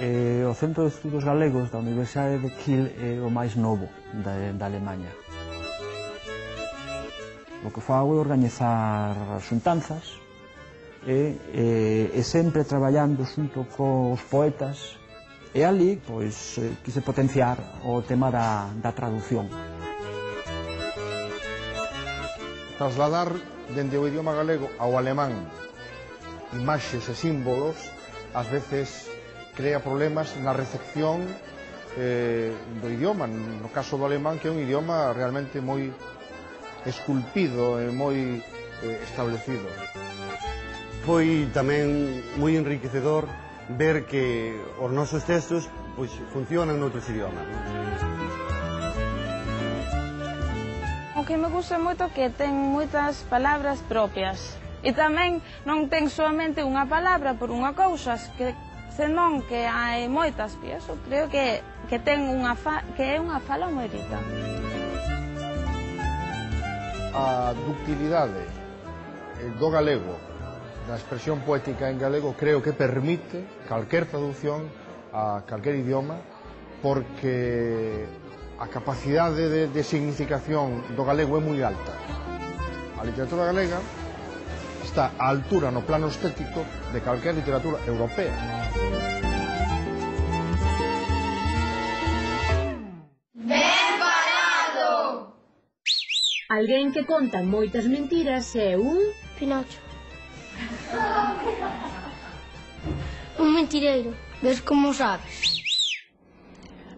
O Centro de Estudos Galegos da Universidade de Kiel é o máis novo da Alemanha. O que fago é organizar xuntanzas e sempre traballando xunto cos poetas, e ali pois, quise potenciar o tema da traducción. Trasladar dende o idioma galego ao alemán imaxes e símbolos ás veces crea problemas na recepción do idioma, no caso do alemán, que é un idioma realmente moi esculpido e moi establecido. Foi tamén moi enriquecedor ver que os nosos textos pois, funcionan noutros idiomas. O que me gusta moito é que ten moitas palabras propias e tamén non ten solamente unha palabra por unha cousa, senón que hai moitas piezas. Creo que é unha fala moi rica. A ductilidade do galego, da expresión poética en galego, creo que permite calquer traducción a calquer idioma, porque a capacidade de significación do galego é moi alta. A literatura galega está á altura no plano estético de calquer literatura europea. Ben falado! Alguén que conta moitas mentiras é un... Pinocho. Un mentireiro. Ves como sabes?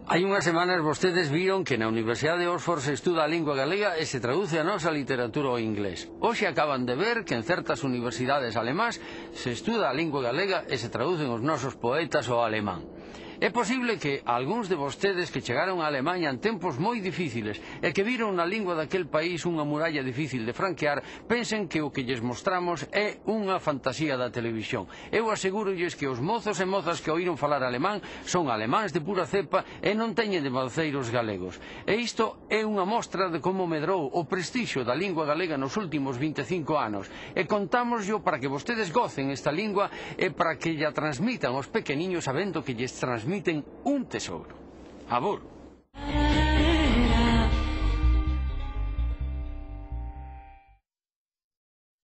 Hai unhas semanas vostedes viron que na Universidade de Oxford se estuda a lingua galega e se traduce a nosa literatura ao inglés. Hoxe acaban de ver que en certas universidades alemás se estuda a lingua galega e se traducen os nosos poetas ao alemán. É posible que algúns de vostedes que chegaron a Alemanha en tempos moi difíciles e que viron na lingua daquel país unha muralla difícil de franquear pensen que o que lles mostramos é unha fantasía da televisión. Eu asegurolles que os mozos e mozas que oíron falar alemán son alemáns de pura cepa e non teñen de malceiros galegos. E isto é unha mostra de como medrou o prestixio da lingua galega nos últimos 25 anos. E contámoslo para que vostedes gocen esta lingua e para que lla transmitan aos pequeniños sabendo que lles transmiten un tesouro. Abur.